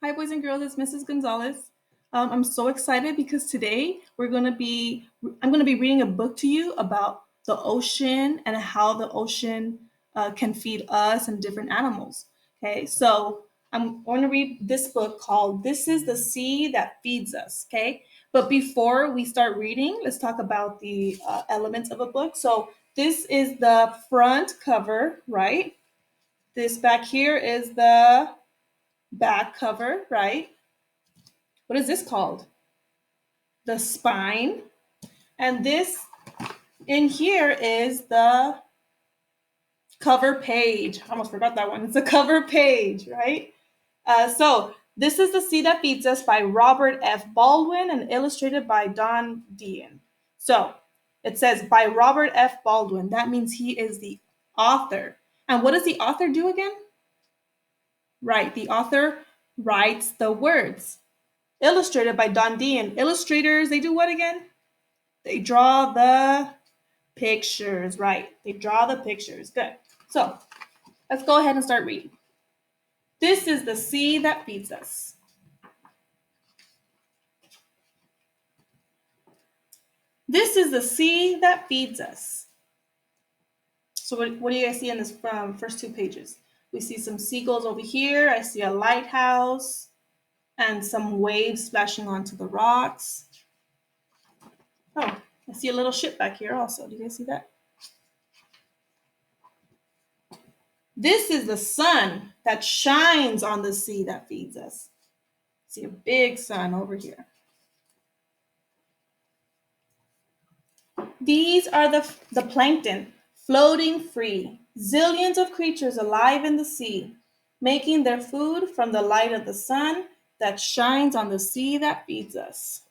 Hi, boys and girls. It's Mrs. Gonzalez. I'm so excited because today I'm going to be reading a book to you about the ocean and how the ocean can feed us and different animals. Okay, so I'm going to read this book called "This is the Sea That Feeds Us." Okay, but before we start reading, let's talk about the elements of a book. So this is the front cover, right? This back here is the back cover, right? What is this called? The spine. And this in here is the cover page. I almost forgot that one. It's the cover page, right? So this is The Sea That Feeds Us by Robert F. Baldwin and illustrated by Don Dean. So it says by Robert F. Baldwin. That means he is the author. And what does the author do again? Right, the author writes the words. Illustrated by Don Dean. Illustrators, they do what again? They draw the pictures, right? They draw the pictures. Good. So let's go ahead and start reading. This is the sea that feeds us. This is the sea that feeds us. So what do you guys see in this first two pages? We see some seagulls over here. I see a lighthouse and some waves splashing onto the rocks. Oh, I see a little ship back here also. Do you guys see that? This is the sun that shines on the sea that feeds us. See a big sun over here. These are the plankton, floating free, zillions of creatures alive in the sea, making their food from the light of the sun that shines on the sea that feeds us.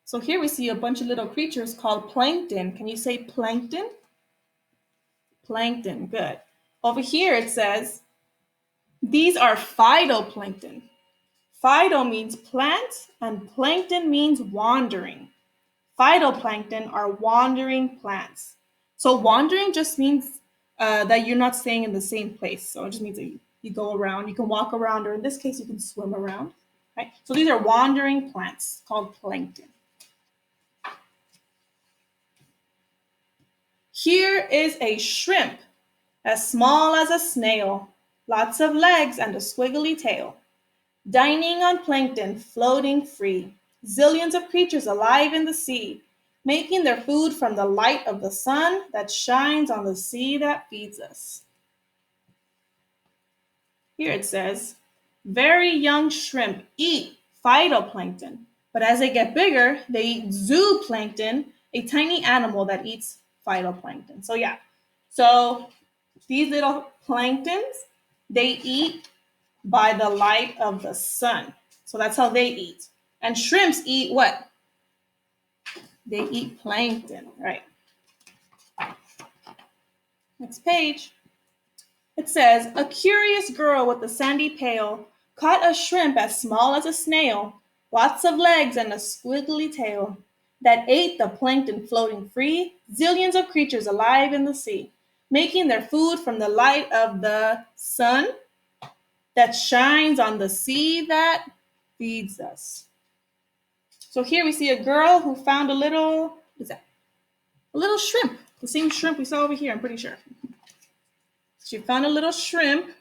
So here we see a bunch of little creatures called plankton. Can you say plankton? Plankton, good. Over here it says, these are phytoplankton. Phyto means plant and plankton means wandering. Phytoplankton are wandering plants. So wandering just means that you're not staying in the same place. So it just means that you go around, you can walk around, or in this case, you can swim around. Right? So these are wandering plants called plankton. Here is a shrimp, as small as a snail, lots of legs and a squiggly tail. Dining on plankton, floating free, zillions of creatures alive in the sea, making their food from the light of the sun that shines on the sea that feeds us. Here it says, very young shrimp eat phytoplankton, but as they get bigger, they eat zooplankton, a tiny animal that eats phytoplankton. So yeah, so these little planktons, they eat by the light of the sun. So that's how they eat. And shrimps eat what? They eat plankton, right? Next page. It says, a curious girl with a sandy pail caught a shrimp as small as a snail, lots of legs and a squiggly tail, that ate the plankton floating free, zillions of creatures alive in the sea, making their food from the light of the sun that shines on the sea that feeds us. So here we see a girl who found a little, what is that? A little shrimp. The same shrimp we saw over here, I'm pretty sure. She found a little shrimp.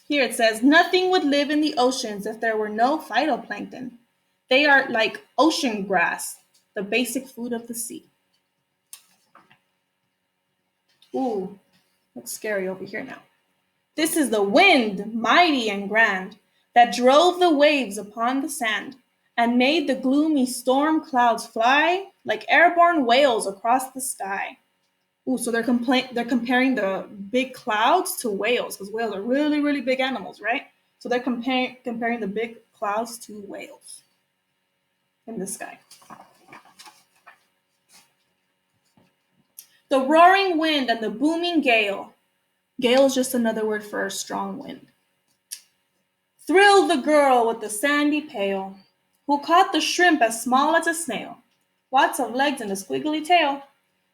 Here it says, nothing would live in the oceans if there were no phytoplankton. They are like ocean grass, the basic food of the sea. Ooh, looks scary over here now. This is the wind, mighty and grand, that drove the waves upon the sand and made the gloomy storm clouds fly like airborne whales across the sky. Ooh, so they're comparing the big clouds to whales because whales are really, really big animals, right? So they're comparing the big clouds to whales in the sky. The roaring wind and the booming gale. Gale is just another word for a strong wind. Thrilled the girl with the sandy pail, who caught the shrimp as small as a snail, lots of legs and a squiggly tail,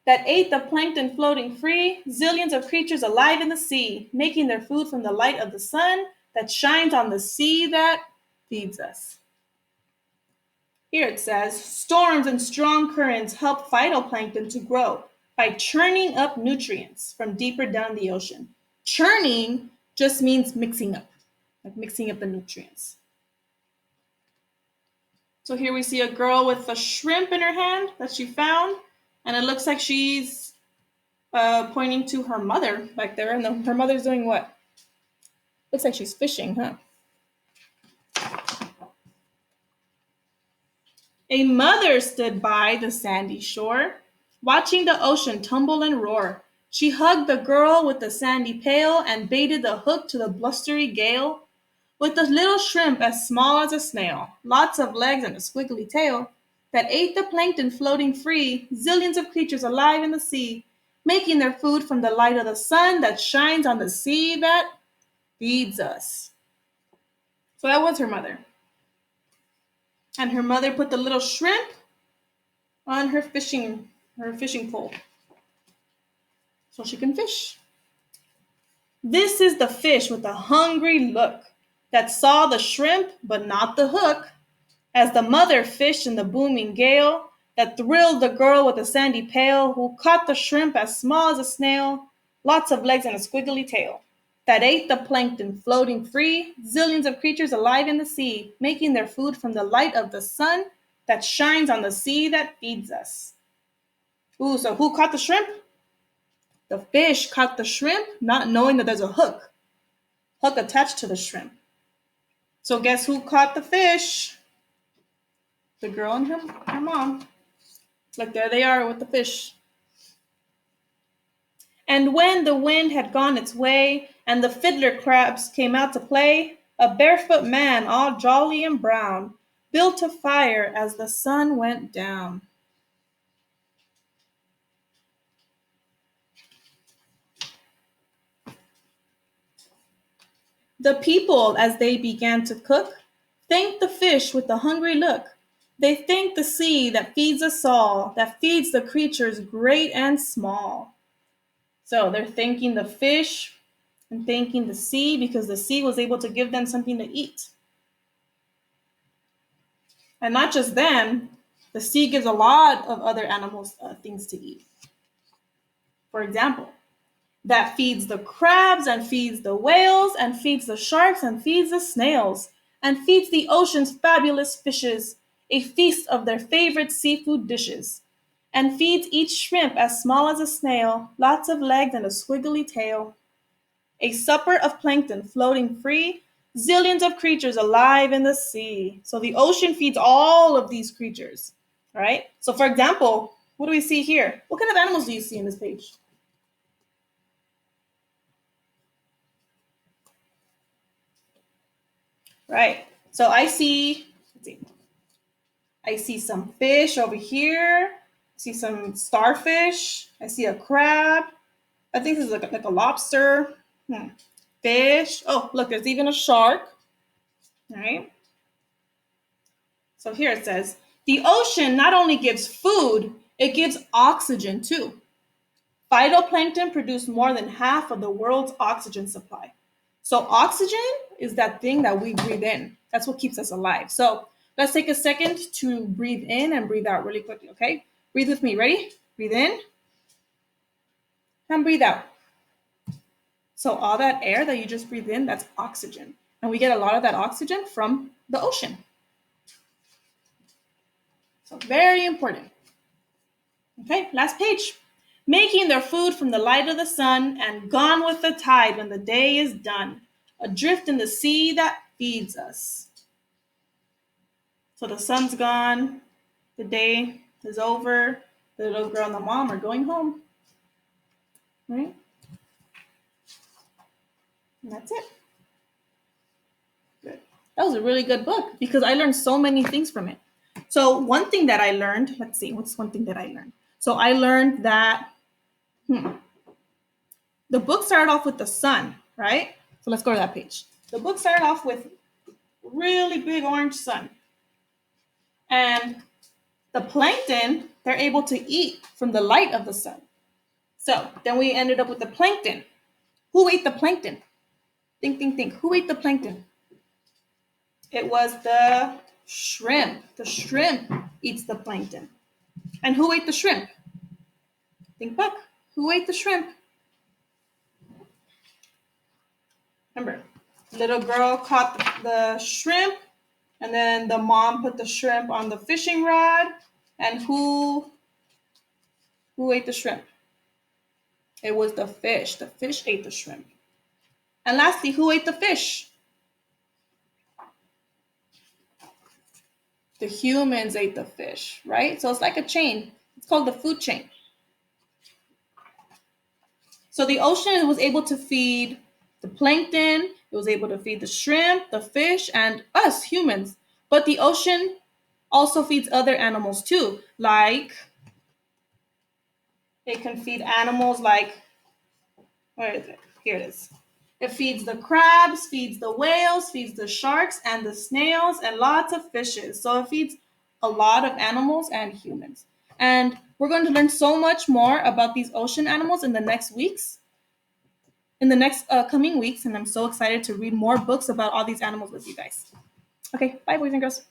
that ate the plankton floating free, zillions of creatures alive in the sea, making their food from the light of the sun that shines on the sea that feeds us. Here it says, storms and strong currents help phytoplankton to grow by churning up nutrients from deeper down the ocean. Churning just means mixing up, like mixing up the nutrients. So here we see a girl with a shrimp in her hand that she found, and it looks like she's pointing to her mother back there, and her mother's doing what? Looks like she's fishing, huh? A mother stood by the sandy shore, watching the ocean tumble and roar. She hugged the girl with the sandy pail and baited the hook to the blustery gale. With a little shrimp as small as a snail, lots of legs and a squiggly tail, that ate the plankton floating free, zillions of creatures alive in the sea, making their food from the light of the sun that shines on the sea that feeds us. So that was her mother. And her mother put the little shrimp on her fishing pole so she can fish. This is the fish with a hungry look that saw the shrimp but not the hook. As the mother fished in the booming gale that thrilled the girl with the sandy pail, who caught the shrimp as small as a snail, lots of legs and a squiggly tail, that ate the plankton floating free, zillions of creatures alive in the sea, making their food from the light of the sun that shines on the sea that feeds us. Ooh, so who caught the shrimp? The fish caught the shrimp, not knowing that there's a hook attached to the shrimp. So guess who caught the fish? The girl and her mom. Like there they are with the fish. And when the wind had gone its way and the fiddler crabs came out to play, a barefoot man, all jolly and brown, built a fire as the sun went down. The people, as they began to cook, thanked the fish with a hungry look. They thanked the sea that feeds us all, that feeds the creatures great and small. So they're thanking the fish and thanking the sea because the sea was able to give them something to eat. And not just them, the sea gives a lot of other animals things to eat. For example, that feeds the crabs and feeds the whales and feeds the sharks and feeds the snails and feeds the ocean's fabulous fishes, a feast of their favorite seafood dishes, and feeds each shrimp as small as a snail, lots of legs and a squiggly tail. A supper of plankton floating free, zillions of creatures alive in the sea. So the ocean feeds all of these creatures, all right? So for example, what do we see here? What kind of animals do you see in this page? Right. So let's see. I see some fish over here. I see some starfish. I see a crab. I think this is like a lobster. Fish. Oh, look, there's even a shark. All right. So here it says, the ocean not only gives food, it gives oxygen too. Phytoplankton produce more than half of the world's oxygen supply. So oxygen is that thing that we breathe in. That's what keeps us alive. So let's take a second to breathe in and breathe out really quickly, okay? Breathe with me. Ready? Breathe in and breathe out. So all that air that you just breathe in, that's oxygen. And we get a lot of that oxygen from the ocean. So very important. Okay, last page. Making their food from the light of the sun and gone with the tide when the day is done. Adrift in the sea that feeds us. So the sun's gone, the day is over, the little girl and the mom are going home. Right? And that's it. Good. That was a really good book because I learned so many things from it. So one thing that I learned, let's see, what's one thing that I learned? So I learned that the book started off with the sun, right? So let's go to that page. The book started off with really big orange sun. And the plankton, they're able to eat from the light of the sun. So then we ended up with the plankton. Who ate the plankton? Think, think, think. Who ate the plankton? It was the shrimp. The shrimp eats the plankton. And who ate the shrimp? Think back. Who ate the shrimp? Remember, little girl caught the shrimp, and then the mom put the shrimp on the fishing rod. And who ate the shrimp? It was the fish. The fish ate the shrimp. And lastly, who ate the fish? The humans ate the fish, right? So it's like a chain. It's called the food chain. So the ocean was able to feed the plankton, it was able to feed the shrimp, the fish, and us humans. But the ocean also feeds other animals too, like it can feed animals like, where is it? Here it is. It feeds the crabs, feeds the whales, feeds the sharks and the snails, and lots of fishes. So it feeds a lot of animals and humans. And we're going to learn so much more about these ocean animals in the next weeks, in the next coming weeks. And I'm so excited to read more books about all these animals with you guys. Okay, bye, boys and girls.